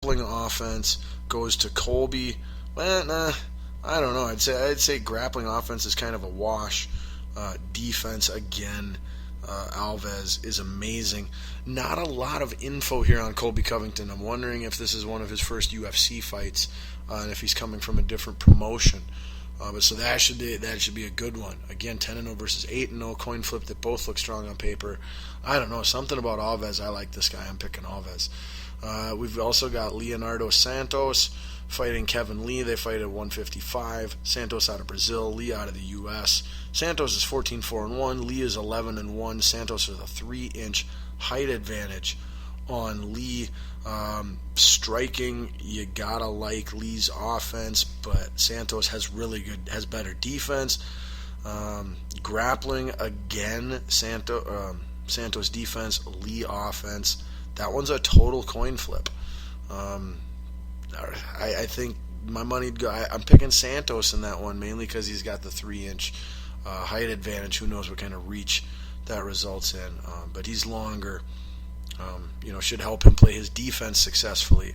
offense goes to Colby. Well, nah, I don't know. I'd say grappling offense is kind of a wash. Defense again. Alves is amazing. Not a lot of info here on Colby Covington. I'm wondering if this is one of his first UFC fights, and if he's coming from a different promotion. But so that should be a good one. Again, 10-0 versus 8-0, coin flip that both look strong on paper. I don't know, something about Alves. I like this guy. I'm picking Alves. We've also got Leonardo Santos fighting Kevin Lee. They fight at 155. Santos out of Brazil, Lee out of the U.S. Santos is 14-4-1. Lee is 11-1. Santos with a 3-inch height advantage on Lee. Striking, you gotta like Lee's offense, but Santos has better defense. Grappling, again, Santos defense, Lee offense. That one's a total coin flip. I think my money'd go. I'm picking Santos in that one, mainly because he's got the 3-inch height advantage. Who knows what kind of reach that results in? But he's longer. Should help him play his defense successfully.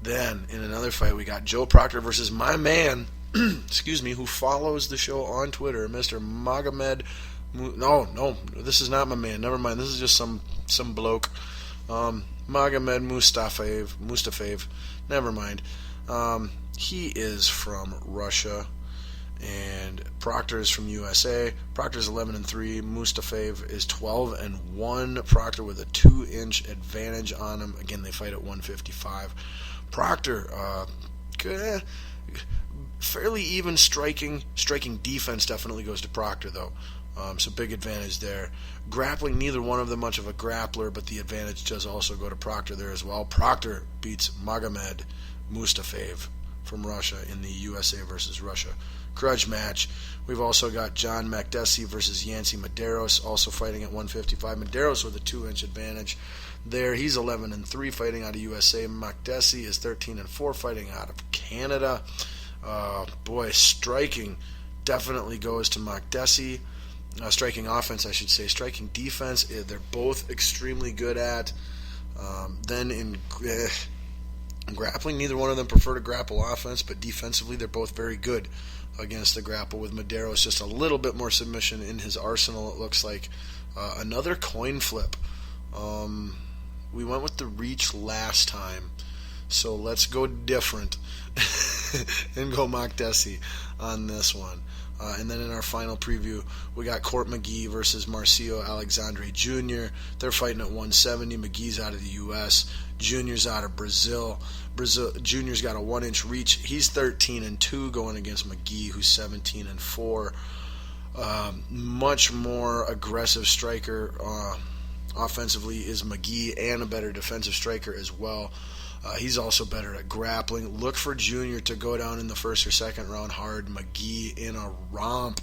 Then, in another fight, we got Joe Proctor versus my man, excuse me, who follows the show on Twitter, Mr. Magomed. No, this is not my man. Never mind. This is just some bloke. Magomed Mustafayev. Never mind. He is from Russia, and Proctor is from USA. Proctor's 11-3. Mustafayev is 12-1. Proctor with a 2-inch advantage on him. Again, they fight at 155. Proctor, fairly even striking. Striking defense definitely goes to Proctor, though. So big advantage there. Grappling, neither one of them much of a grappler, but the advantage does also go to Proctor there as well. Proctor beats Magomed Mustafayev from Russia in the USA versus Russia grudge match. We've also got John Makdessi versus Yancy Medeiros, also fighting at 155. Medeiros with a 2-inch advantage there. He's 11-3, fighting out of USA. Makdessi is 13-4, fighting out of Canada. Striking definitely goes to Makdessi. Striking offense, I should say. Striking defense, they're both extremely good at. Then in grappling, neither one of them prefer to grapple offense, but defensively they're both very good against the grapple, with Medeiros just a little bit more submission in his arsenal, it looks like. Another coin flip. We went with the reach last time, so let's go different and go Makdessi on this one. And then in our final preview, we got Court McGee versus Marcio Alexandre Jr. They're fighting at 170. McGee's out of the U.S. Jr.'s out of Brazil. Jr.'s got a 1-inch reach. He's 13-2 going against McGee, who's 17-4. Much more aggressive striker offensively is McGee, and a better defensive striker as well. He's also better at grappling. Look for Jr. to go down in the first or second round hard. McGee in a romp.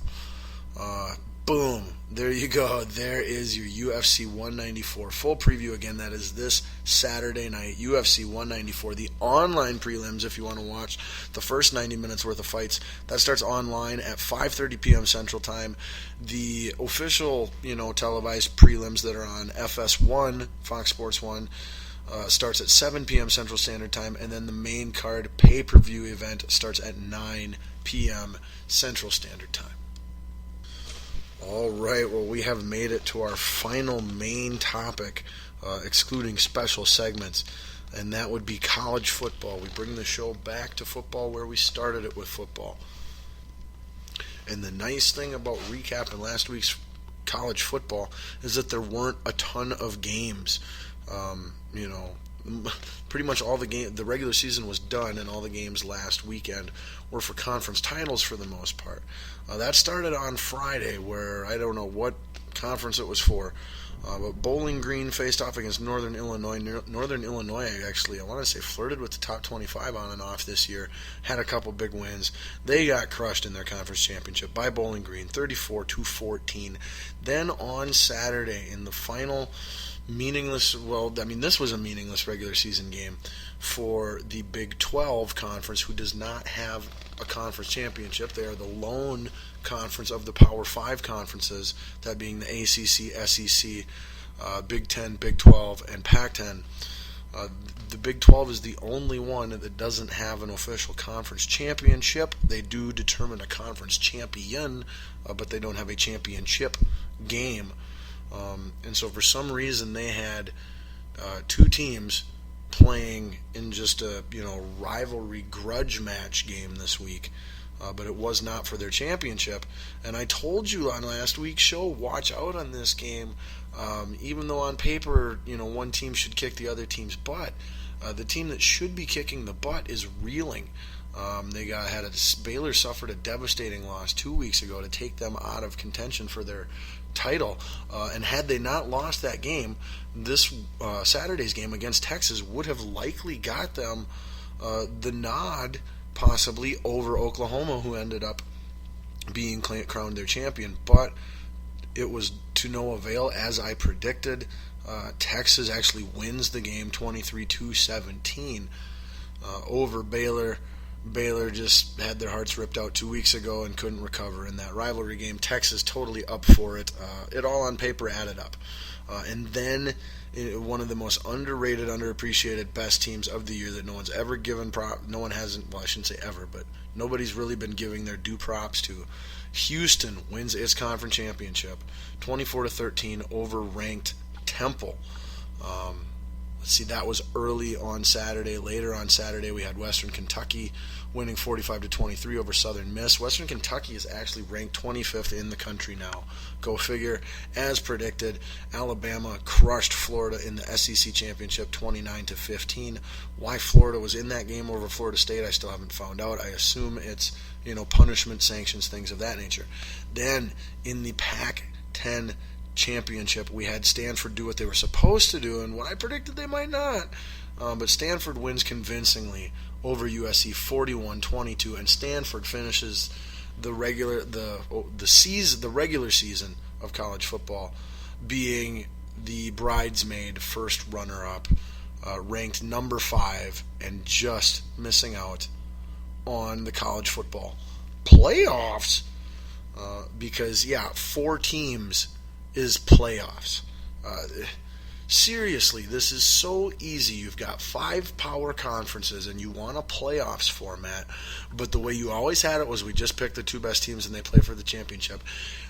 Boom. There you go. There is your UFC 194 full preview. Again, that is this Saturday night, UFC 194. The online prelims, if you want to watch the first 90 minutes worth of fights, that starts online at 5:30 p.m. Central Time. The official, televised prelims that are on FS1, Fox Sports 1, starts at 7 p.m. Central Standard Time, and then the main card pay-per-view event starts at 9 p.m. Central Standard Time. All right, well, we have made it to our final main topic, excluding special segments, and that would be college football. We bring the show back to football where we started it with football. And the nice thing about recapping last week's college football is that there weren't a ton of games. Pretty much all the regular season was done, and all the games last weekend were for conference titles for the most part. That started on Friday, where I don't know what conference it was for, but Bowling Green faced off against Northern Illinois. Northern Illinois, actually, I want to say flirted with the top 25 on and off this year, had a couple big wins. They got crushed in their conference championship by Bowling Green, 34-14. Then on Saturday, in the final this was a meaningless regular season game for the Big 12 conference, who does not have a conference championship. They are the lone conference of the Power 5 conferences, that being the ACC, SEC, Big 10, Big 12, and Pac 10. The Big 12 is the only one that doesn't have an official conference championship. They do determine a conference champion, but they don't have a championship game. And so for some reason they had two teams playing in just a rivalry grudge match game this week. But it was not for their championship. And I told you on last week's show, watch out on this game. Even though on paper, one team should kick the other team's butt, the team that should be kicking the butt is reeling. Baylor suffered a devastating loss 2 weeks ago to take them out of contention for their title. And had they not lost that game, this Saturday's game against Texas would have likely got them the nod, possibly, over Oklahoma, who ended up being crowned their champion. But it was to no avail, as I predicted. Texas actually wins the game 23-17 over Baylor. Baylor just had their hearts ripped out 2 weeks ago and couldn't recover in that rivalry game. Texas totally up for it. It all on paper added up. And then one of the most underrated, underappreciated, best teams of the year that no one's ever given no one hasn't, well, I shouldn't say ever, but nobody's really been giving their due props to. Houston wins its conference championship 24-13 over ranked Temple. Let's see, that was early on Saturday. Later on Saturday, we had Western Kentucky winning 45-23 over Southern Miss. Western Kentucky is actually ranked 25th in the country now. Go figure. As predicted, Alabama crushed Florida in the SEC championship 29-15. Why Florida was in that game over Florida State, I still haven't found out. I assume it's punishment, sanctions, things of that nature. Then in the Pac-10 championship, we had Stanford do what they were supposed to do and what I predicted they might not. But Stanford wins convincingly over USC 41-22, and Stanford finishes the regular season of college football being the bridesmaid first runner-up, ranked number 5, and just missing out on the college football playoffs because 4 teams is playoffs. Seriously, this is so easy. You've got 5 power conferences and you want a playoffs format, but the way you always had it was we just pick the 2 best teams and they play for the championship.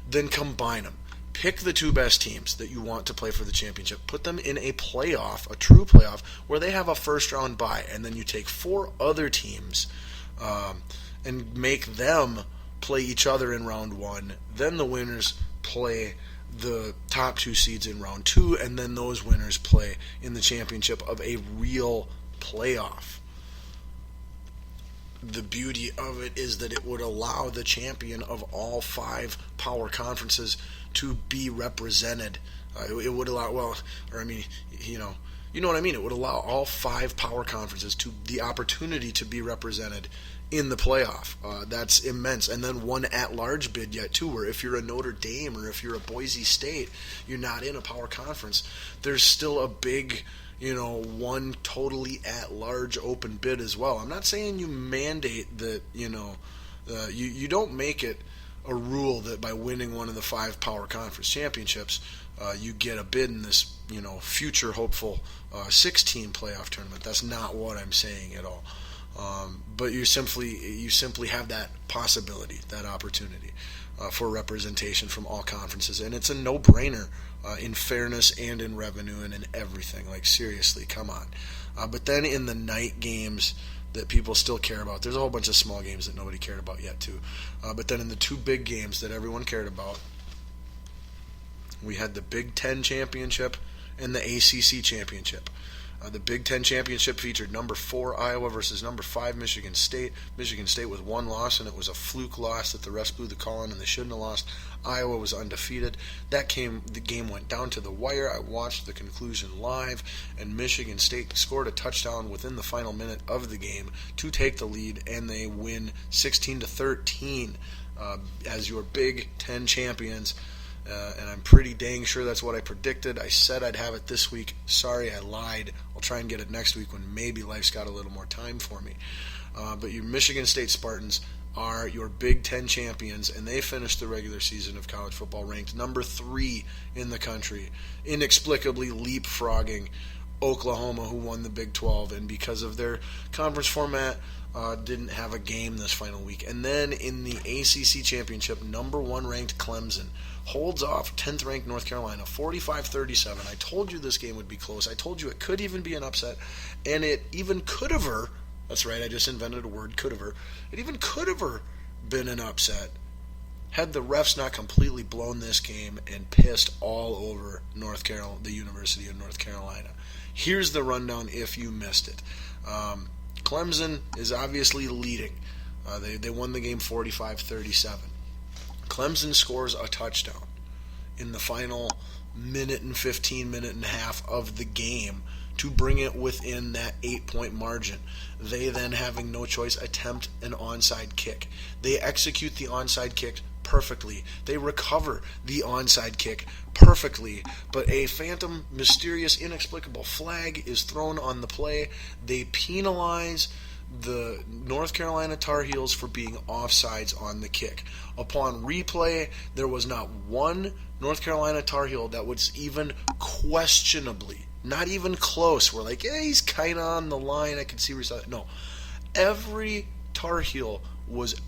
Then combine them. Pick the 2 best teams that you want to play for the championship. Put them in a playoff, a true playoff, where they have a first round bye, and then you take 4 other teams and make them play each other in round 1. Then the winners play the top 2 seeds in round 2, and then those winners play in the championship of a real playoff. The beauty of it is that it would allow the champion of all 5 power conferences to be represented. It would allow, you know what I mean? It would allow all 5 power conferences to the opportunity to be represented in the playoff. That's immense. And then one at-large bid yet, too, where if you're a Notre Dame or if you're a Boise State, you're not in a power conference. There's still a big, one totally at-large open bid as well. I'm not saying you mandate that, you don't make it a rule that by winning one of the 5 power conference championships, you get a bid in this, future hopeful 16 playoff tournament. That's not what I'm saying at all. But you simply have that possibility, that opportunity for representation from all conferences, and it's a no-brainer in fairness and in revenue and in everything. Like, seriously, come on. But then in the night games that people still care about, there's a whole bunch of small games that nobody cared about yet too. But then in the 2 big games that everyone cared about, we had the Big Ten championship and the ACC championship. The Big Ten championship featured number 4 Iowa versus number 5 Michigan State. Michigan State with 1 loss, and it was a fluke loss that the rest blew the call on, and they shouldn't have lost. Iowa was undefeated. The game went down to the wire. I watched the conclusion live, and Michigan State scored a touchdown within the final minute of the game to take the lead, and they win 16-13 as your Big Ten champions. And I'm pretty dang sure that's what I predicted. I said I'd have it this week. Sorry, I lied. I'll try and get it next week when maybe life's got a little more time for me. But your Michigan State Spartans are your Big Ten champions, and they finished the regular season of college football ranked number 3 in the country, inexplicably leapfrogging Oklahoma, who won the Big 12, and because of their conference format, didn't have a game this final week. And then in the ACC championship, number 1 ranked Clemson holds off 10th ranked North Carolina 45-37. I told you this game would be close. I told you it could even be an upset, and it even could have. That's right, I just invented a word, could have. It even could have been an upset had the refs not completely blown this game and pissed all over the University of North Carolina. Here's the rundown if you missed it. Clemson is obviously leading. They won the game 45-37. Clemson scores a touchdown in the final minute and 15 minute and a half of the game to bring it within that 8-point margin. They then, having no choice, attempt an onside kick. They execute the onside kick perfectly. They recover the onside kick perfectly, but a phantom, mysterious, inexplicable flag is thrown on the play. They penalize the North Carolina Tar Heels for being offsides on the kick. Upon replay, there was not one North Carolina Tar Heel that was even questionably, not even close. We're like, yeah, he's kind of on the line. I can see where he's at. No. Every Tar Heel was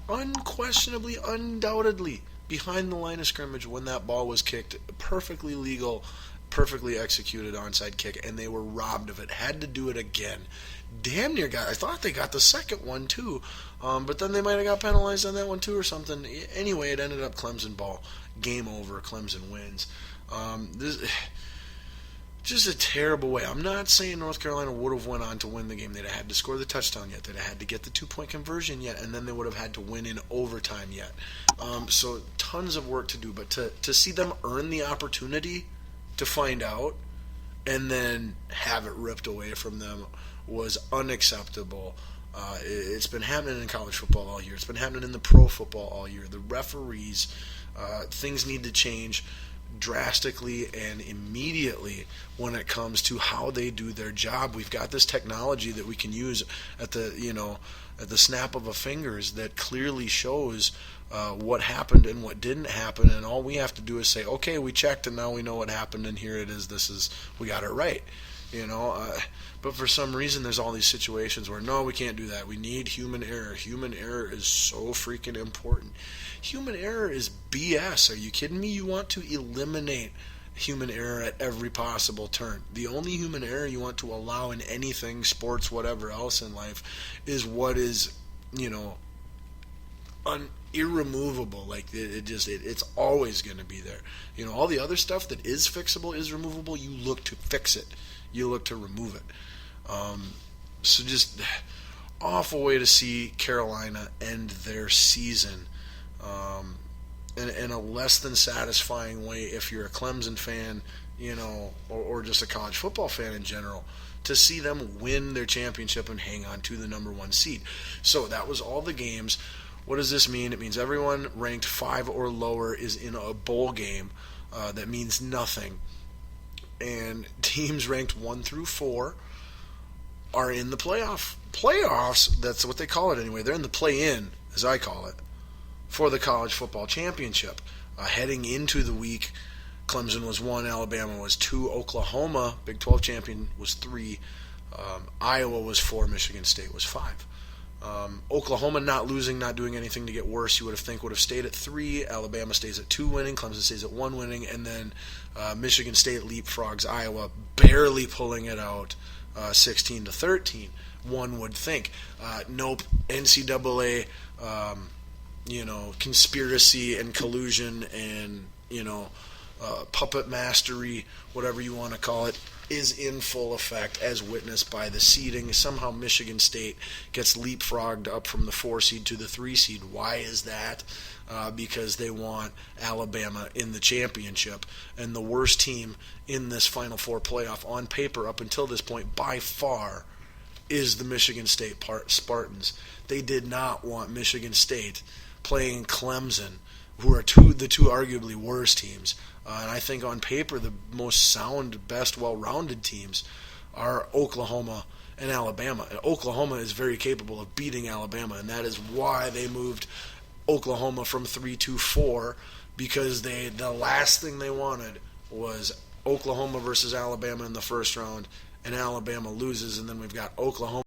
unquestionably, undoubtedly behind the line of scrimmage when that ball was kicked. Perfectly legal, perfectly executed onside kick, and they were robbed of it. Had to do it again. Damn near got. I thought they got the second one too, but then they might have got penalized on that one too or something. Anyway, it ended up Clemson ball. Game over. Clemson wins. This just a terrible way. I'm not saying North Carolina would have went on to win the game. They'd have had to score the touchdown yet. They'd have had to get the 2-point conversion yet, and then they would have had to win in overtime yet. So tons of work to do. But to see them earn the opportunity to find out and then have it ripped away from them was unacceptable. It's been happening in college football all year. It's been happening in the pro football all year. The referees, things need to change drastically and immediately when it comes to how they do their job. We've got this technology that we can use at the snap of a fingers that clearly shows what happened and what didn't happen, and all we have to do is say, okay, we checked and now we know what happened and here it is. We got it right. But for some reason there's all these situations where no, we can't do that. We need human error. Human error is so freaking important. Human error is BS. Are you kidding me? You want to eliminate human error at every possible turn. The only human error you want to allow in anything, sports, whatever else in life, is what is, irremovable. Like it's always going to be there. All the other stuff that is fixable, is removable. You look to fix it. You look to remove it. So just awful way to see Carolina end their season. In a less than satisfying way if you're a Clemson fan, or just a college football fan in general, to see them win their championship and hang on to the number 1 seed. So that was all the games. What does this mean? It means everyone ranked 5 or lower is in a bowl game. That means nothing. And teams ranked 1 through 4 are in the playoffs. That's what they call it anyway. They're in the play-in, as I call it, for the college football championship. Heading into the week, Clemson was 1, Alabama was 2, Oklahoma, Big 12 champion, was 3, Iowa was 4, Michigan State was 5. Oklahoma not losing, not doing anything to get worse, you would have stayed at 3. Alabama stays at 2 winning, Clemson stays at 1 winning, and then Michigan State leapfrogs Iowa, barely pulling it out, 16-13. One would think. Nope, NCAA, conspiracy and collusion and puppet mastery, whatever you want to call it, is in full effect, as witnessed by the seeding. Somehow Michigan State gets leapfrogged up from the 4 seed to the 3 seed. Why is that? Because they want Alabama in the championship. And the worst team in this Final Four playoff on paper up until this point by far is the Michigan State Spartans. They did not want Michigan State playing Clemson, who are the two arguably worst teams. And I think on paper the most sound, best, well-rounded teams are Oklahoma and Alabama. And Oklahoma is very capable of beating Alabama, and that is why they moved Oklahoma from 3 to 4, because the last thing they wanted was Oklahoma versus Alabama in the first round, and Alabama loses, and then we've got Oklahoma